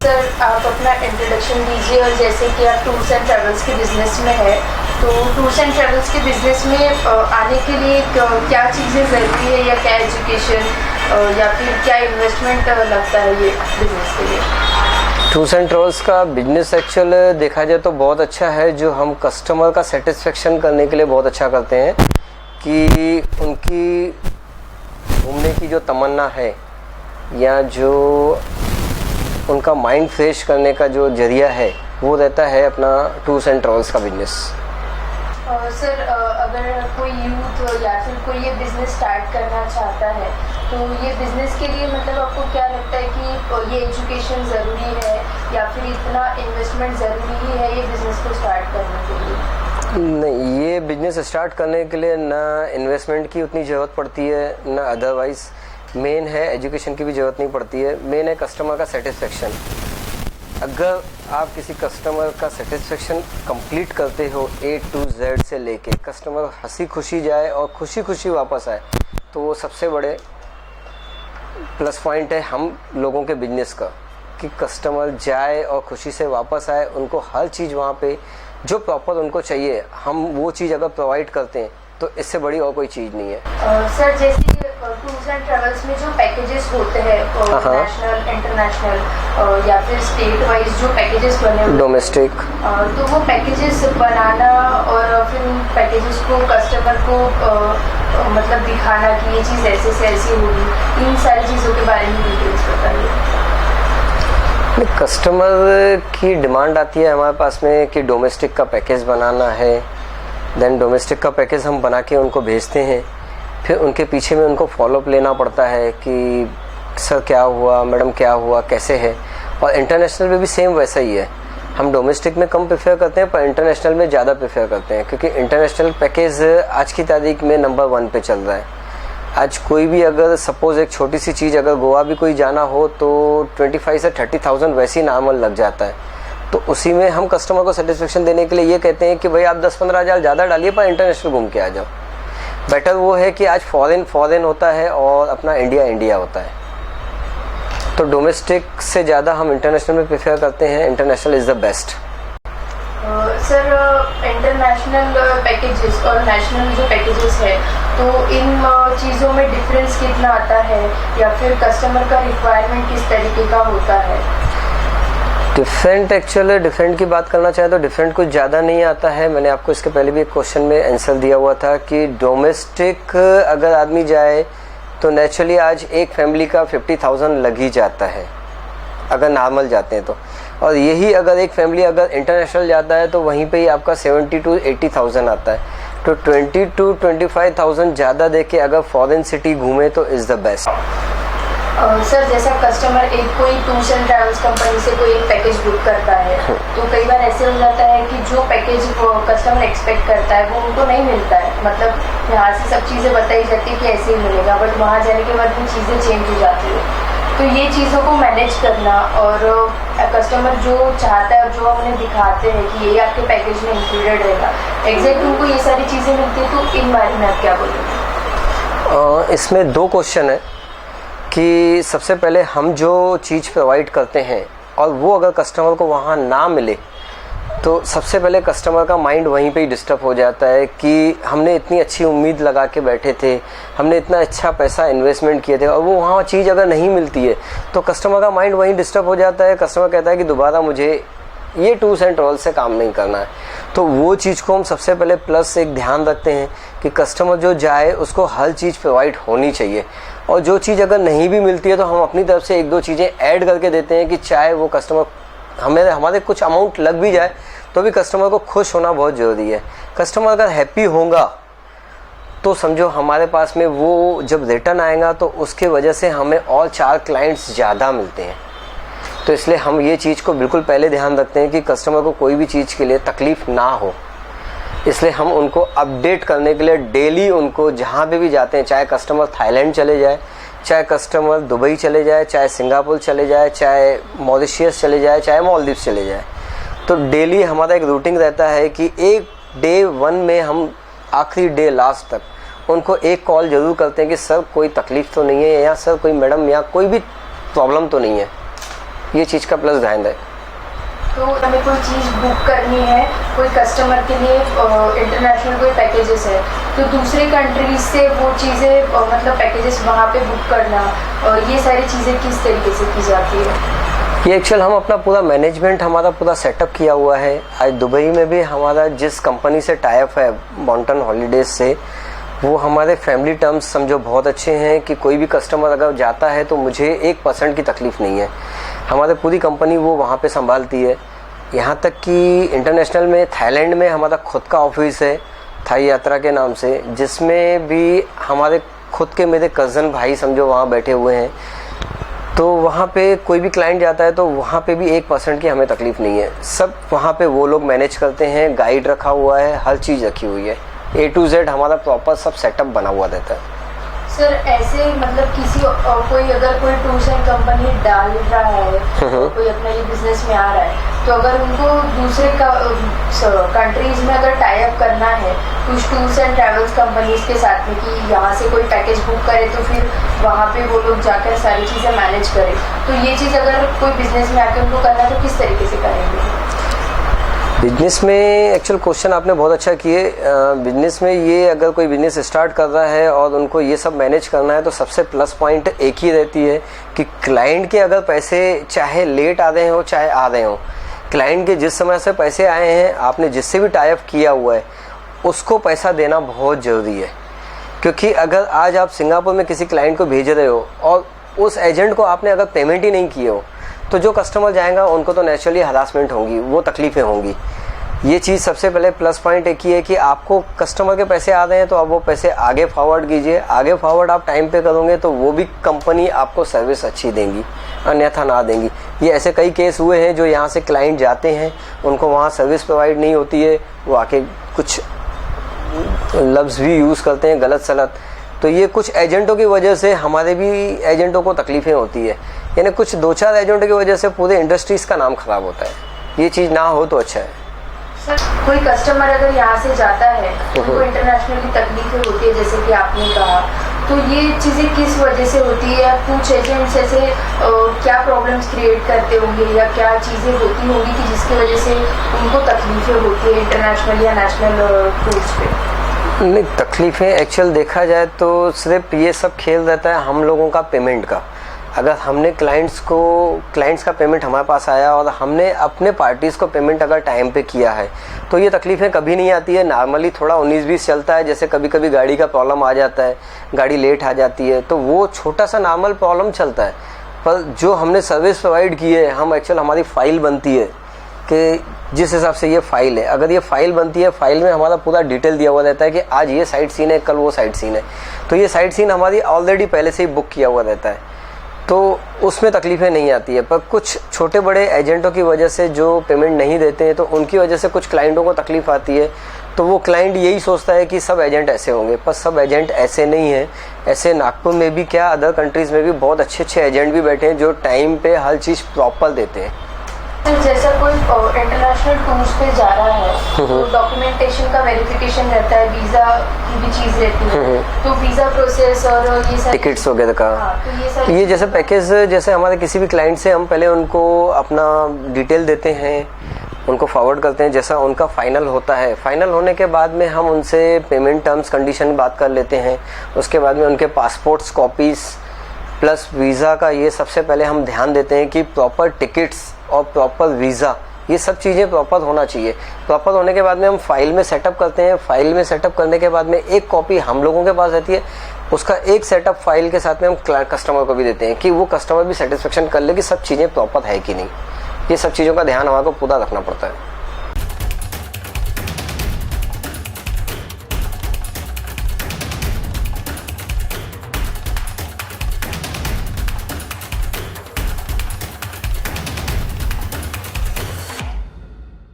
Sir आप अपना introduction दीजिए, और जैसे कि आप टूर्स एंड ट्रैवल्स के बिज़नेस में है, तो टूर्स एंड ट्रैवल्स के बिज़नेस में आने के लिए क्या चीज़ें ज़रूरी है, या क्या एजुकेशन या फिर क्या इन्वेस्टमेंट लगता है ये बिज़नेस के लिए? टूर्स एंड ट्रैवल्स का बिजनेस एक्चुअल देखा जाए तो बहुत अच्छा है, जो हम कस्टमर का सेटिस्फेक्शन करने के लिए बहुत अच्छा करते हैं कि उनकी घूमने की जो तमन्ना है या जो उनका माइंड फ्रेश करने का जो जरिया है वो रहता है अपना टूर्स एंड ट्रैवल्स का बिजनेस। सर अगर कोई यूथ या फिर कोई ये बिज़नेस स्टार्ट करना चाहता है, तो ये बिज़नेस के लिए मतलब आपको क्या लगता है कि ये एजुकेशन ज़रूरी है या फिर इतना इन्वेस्टमेंट ज़रूरी है ये बिज़नेस को स्टार्ट करने के लिए? नहीं, ये बिजनेस स्टार्ट करने के लिए ना इन्वेस्टमेंट की उतनी ज़रूरत पड़ती है ना अदरवाइज़। मेन है एजुकेशन की भी ज़रूरत नहीं पड़ती है, मेन है कस्टमर का सेटिस्फेक्शन। अगर आप किसी कस्टमर का सेटिस्फेक्शन कंप्लीट करते हो A to Z से लेके कस्टमर हंसी खुशी जाए और खुशी खुशी वापस आए, तो वो सबसे बड़े प्लस पॉइंट है हम लोगों के बिजनेस का, कि कस्टमर जाए और खुशी से वापस आए, उनको हर चीज़ वहाँ पे जो प्रॉपर उनको चाहिए हम वो चीज़ अगर प्रोवाइड करते हैं तो इससे बड़ी और कोई चीज़ नहीं है। सर जैसे टूर्स एंड ट्रैवल्स में जो पैकेजेस होते हैं नेशनल इंटरनेशनल या फिर स्टेट वाइज जो पैकेजेस बने होते हैं डोमेस्टिक, तो वो पैकेजेस बनाना और फिर उन पैकेजेस को कस्टमर को मतलब दिखाना कि ये चीज़ ऐसे से ऐसी होगी, इन सारी चीज़ों के बारे में डिटेल्स बताइए। कस्टमर की डिमांड आती है हमारे पास में कि डोमेस्टिक का पैकेज बनाना है, देन डोमेस्टिक का पैकेज हम बना के उनको भेजते हैं। फिर उनके पीछे में उनको फॉलोअप लेना पड़ता है कि सर क्या हुआ, मैडम क्या हुआ, कैसे है। और इंटरनेशनल में भी सेम वैसा ही है, हम डोमेस्टिक में कम प्रेफर करते हैं पर इंटरनेशनल में ज़्यादा प्रेफर करते हैं, क्योंकि इंटरनेशनल पैकेज आज की तारीख में नंबर 1 पे चल रहा है। आज कोई भी अगर सपोज़ एक छोटी सी चीज़ अगर गोवा भी कोई जाना हो तो 25 से 30,000 वैसे ही नॉर्मल लग जाता है। तो उसी में हम कस्टमर को सेटिस्फेक्शन देने के लिए ये कहते हैं कि भाई आप 10-15 हज़ार ज़्यादा डालिए पर इंटरनेशनल घूम के आ जाओ। बेटर वो है कि आज फॉरेन होता है और अपना इंडिया होता है, तो डोमेस्टिक से ज़्यादा हम इंटरनेशनल में प्रेफर करते हैं। International is the best. Sir international packages और नेशनल जो पैकेजेस है, तो इन चीज़ों में डिफरेंस कितना आता है, या फिर कस्टमर का रिक्वायरमेंट किस तरीके का होता है? डिफरेंट की बात करना चाहे तो डिफरेंट कुछ ज़्यादा नहीं आता है। मैंने आपको इसके पहले भी एक क्वेश्चन में आंसर दिया हुआ था कि डोमेस्टिक अगर आदमी जाए तो नेचुरली आज एक फैमिली का 50,000 लग ही जाता है अगर नॉर्मल जाते हैं तो, और यही अगर एक फैमिली अगर इंटरनेशनल जाता है तो वहीं पे ही आपका 70 to 80,000 आता है। तो 20 to 25,000 ज़्यादा दे के अगर फॉरेन सिटी घूमे तो इज़ द बेस्ट। सर जैसा कस्टमर एक कोई टूर्स एंड ट्रैवल्स कंपनी से कोई एक पैकेज बुक करता है, तो कई बार ऐसे हो जाता है कि जो पैकेज वो कस्टमर एक्सपेक्ट करता है वो उनको नहीं मिलता है। मतलब यहाँ से सब चीज़ें बताई जाती है कि ऐसे ही मिलेगा, बट वहाँ जाने के बाद वो चीज़ें चेंज हो जाती है। तो ये चीज़ों को मैनेज करना और कस्टमर जो चाहता है जो हम उन्हें दिखाते हैं कि ये आपके पैकेज में इंक्लूडेड रहेगा, एग्जैक्ट उनको ये सारी चीज़ें मिलती है, तो इन बारे में आप क्या बोलेंगे? इसमें 2 क्वेश्चन है कि सबसे पहले हम जो चीज़ प्रोवाइड करते हैं और वो अगर कस्टमर को वहाँ ना मिले तो सबसे पहले कस्टमर का माइंड वहीं पे ही डिस्टर्ब हो जाता है कि हमने इतनी अच्छी उम्मीद लगा के बैठे थे, हमने इतना अच्छा पैसा इन्वेस्टमेंट किए थे और वो वहाँ चीज़ अगर नहीं मिलती है तो कस्टमर का माइंड वहीं डिस्टर्ब हो जाता है। कस्टमर कहता है कि दोबारा मुझे ये टूर्स एंड ट्रैवल्स से काम नहीं करना है। तो वो चीज़ को हम सबसे पहले प्लस एक ध्यान रखते हैं कि कस्टमर जो जाए उसको हर चीज़ प्रोवाइड होनी चाहिए, और जो चीज़ अगर नहीं भी मिलती है तो हम अपनी तरफ से 1-2 चीज़ें ऐड करके देते हैं कि चाहे वो कस्टमर हमारे कुछ अमाउंट लग भी जाए तो भी कस्टमर को खुश होना बहुत ज़रूरी है। कस्टमर अगर हैप्पी होगा तो समझो हमारे पास में वो जब रिटर्न आएगा तो उसके वजह से हमें और 4 क्लाइंट्स ज़्यादा मिलते हैं। तो इसलिए हम ये चीज़ को बिल्कुल पहले ध्यान रखते हैं कि कस्टमर को कोई भी चीज़ के लिए तकलीफ़ ना हो, इसलिए हम उनको अपडेट करने के लिए डेली उनको जहाँ पे भी जाते हैं, चाहे कस्टमर थाईलैंड चले जाए, चाहे कस्टमर दुबई चले जाए, चाहे सिंगापुर चले जाए, चाहे मॉरिशस चले जाए, चाहे मालदीव चले जाए, तो डेली हमारा एक रूटीन रहता है कि एक डे 1 में हम आखिरी डे लास्ट तक उनको एक कॉल ज़रूर करते हैं कि सर कोई तकलीफ़ तो नहीं है, या सर कोई मैडम या कोई भी प्रॉब्लम तो नहीं है। ये चीज़ का प्लस ध्यान रहे। तो हमें कोई चीज़ बुक करनी है, कोई कस्टमर के लिए इंटरनेशनल कोई पैकेजेस है, तो दूसरे कंट्रीज से वो चीज़ें मतलब पैकेजेस वहाँ पे बुक करना, ये सारी चीज़ें किस तरीके से की जाती है? ये एक्चुअल हम अपना पूरा मैनेजमेंट हमारा पूरा सेटअप किया हुआ है। आज दुबई में भी हमारा जिस कंपनी से टाई अप है माउंटेन हॉलीडेज से, वो हमारे फैमिली टर्म्स समझो बहुत अच्छे हैं कि कोई भी कस्टमर अगर जाता है तो मुझे 1% की तकलीफ़ नहीं है। हमारे पूरी कंपनी वो वहाँ पे संभालती है। यहाँ तक कि इंटरनेशनल में थाईलैंड में हमारा खुद का ऑफिस है थाई यात्रा के नाम से, जिसमें भी हमारे खुद के मेरे कज़न भाई समझो वहाँ बैठे हुए हैं। तो वहाँ पे कोई भी क्लाइंट जाता है तो वहाँ पे भी 1% की हमें तकलीफ़ नहीं है। सब वहाँ पे वो लोग मैनेज करते हैं, गाइड रखा हुआ है, हर चीज़ रखी हुई है। A to Z हमारा प्रॉपर सब सेटअप बना हुआ रहता है। सर ऐसे मतलब किसी कोई अगर कोई टूर्स एंड कंपनी डाल रहा है, कोई अपना ये बिजनेस में आ रहा है, तो अगर उनको दूसरे कंट्रीज में अगर टाई अप करना है कुछ टूर्स एंड ट्रैवल्स कंपनीज के साथ में कि यहाँ से कोई पैकेज बुक करे तो फिर वहाँ पे वो लोग जाकर सारी चीज़ें मैनेज करें, तो ये चीज़ अगर कोई बिजनेस में आकर उनको करना तो किस तरीके से करेंगे? बिजनेस में एक्चुअल क्वेश्चन आपने बहुत अच्छा किए। बिजनेस में ये अगर कोई बिजनेस स्टार्ट कर रहा है और उनको ये सब मैनेज करना है तो सबसे प्लस पॉइंट एक ही रहती है कि क्लाइंट के अगर पैसे चाहे लेट आ रहे हो चाहे आ रहे हो, क्लाइंट के जिस समय से पैसे आए हैं, आपने जिससे भी टाई अप किया हुआ है उसको पैसा देना बहुत ज़रूरी है। क्योंकि अगर आज आप सिंगापुर में किसी क्लाइंट को भेज रहे हो और उस एजेंट को आपने अगर पेमेंट ही नहीं किए हो तो जो कस्टमर जाएगा उनको तो नेचुरली हरासमेंट होंगी, वो तकलीफ़ें होंगी। ये चीज़ सबसे पहले प्लस पॉइंट एक ही है कि आपको कस्टमर के पैसे आ रहे हैं तो आप वो पैसे आगे फॉरवर्ड कीजिए। आगे फॉरवर्ड आप टाइम पे करोगे तो वो भी कंपनी आपको सर्विस अच्छी देंगी, अन्यथा ना देंगी। ये ऐसे कई केस हुए हैं जो यहाँ से क्लाइंट जाते हैं, उनको वहाँ सर्विस प्रोवाइड नहीं होती है, वो आके कुछ लफ्ज़ भी यूज़ करते हैं गलत सलत। तो ये कुछ एजेंटों की वजह से हमारे भी एजेंटों को तकलीफ़ें होती है, यानी कुछ 2-4 एजेंटों की वजह से पूरे इंडस्ट्रीज़ का नाम ख़राब होता है। ये चीज़ ना हो तो अच्छा है। सर कोई कस्टमर अगर यहाँ से जाता है उनको इंटरनेशनल की तकलीफें होती है जैसे कि आपने कहा, तो ये चीज़ें किस वजह से होती है? कुछ एजेंट्स ऐसे क्या प्रॉब्लम्स क्रिएट करते होंगे या क्या चीज़ें होती होंगी कि जिसकी वजह से उनको तकलीफें होती है इंटरनेशनल या नेशनल टूर्स पे? नहीं, तकलीफ़ें एक्चुअल देखा जाए तो सिर्फ ये सब खेल रहता है हम लोगों का पेमेंट का। अगर हमने क्लाइंट्स का पेमेंट हमारे पास आया और हमने अपने पार्टीज़ को पेमेंट अगर टाइम पे किया है तो ये तकलीफ़ें कभी नहीं आती है। नॉर्मली थोड़ा 19-20 चलता है, जैसे कभी कभी गाड़ी का प्रॉब्लम आ जाता है, गाड़ी लेट आ जाती है, तो वो छोटा सा नॉर्मल प्रॉब्लम चलता है। पर जो हमने सर्विस प्रोवाइड की है, हम एक्चुअल हमारी फ़ाइल बनती है कि जिस हिसाब से ये फ़ाइल है, अगर ये फ़ाइल बनती है, फ़ाइल में हमारा पूरा डिटेल दिया हुआ रहता है कि आज ये साइट सीन है, कल वो साइट सीन है, तो ये साइट सीन हमारी ऑलरेडी पहले से ही बुक किया हुआ रहता है, तो उसमें तकलीफ़ें नहीं आती है। पर कुछ छोटे बड़े एजेंटों की वजह से जो पेमेंट नहीं देते हैं तो उनकी वजह से कुछ क्लाइंटों को तकलीफ़ आती है। तो वो क्लाइंट यही सोचता है कि सब एजेंट ऐसे होंगे, पर सब एजेंट ऐसे नहीं हैं। ऐसे नागपुर में भी क्या अदर कंट्रीज़ में भी बहुत अच्छे एजेंट भी बैठे हैं जो टाइम पे हर चीज़ प्रॉपर देते हैं। जैसा कोई इंटरनेशनल टूर्स पे जा रहा है तो डॉक्यूमेंटेशन का वेरिफिकेशन रहता है, वीज़ा की भी चीज़ रहती है, तो वीज़ा प्रोसेस और ये सब टिकट्स वगैरह का। तो ये जैसे पैकेज, जैसे हमारे किसी भी क्लाइंट से हम पहले उनको अपना डिटेल देते हैं, उनको फॉरवर्ड करते हैं, जैसा उनका फाइनल होता है, फाइनल होने के बाद में हम उनसे पेमेंट टर्म्स कंडीशन बात कर लेते हैं। उसके बाद में उनके पासपोर्ट्स कॉपीज़ प्लस वीज़ा का ये सबसे पहले हम ध्यान देते हैं कि प्रॉपर टिकट्स और प्रॉपर वीज़ा, ये सब चीज़ें प्रॉपर होना चाहिए। प्रॉपर होने के बाद में हम फाइल में सेटअप करते हैं। फाइल में सेटअप करने के बाद में एक कॉपी हम लोगों के पास रहती है, उसका एक सेटअप फाइल के साथ में हम कस्टमर को भी देते हैं कि वो कस्टमर भी सेटिस्फेक्शन कर ले कि सब चीज़ें प्रॉपर है कि नहीं। ये सब चीज़ों का ध्यान हमारे को पूरा रखना पड़ता है।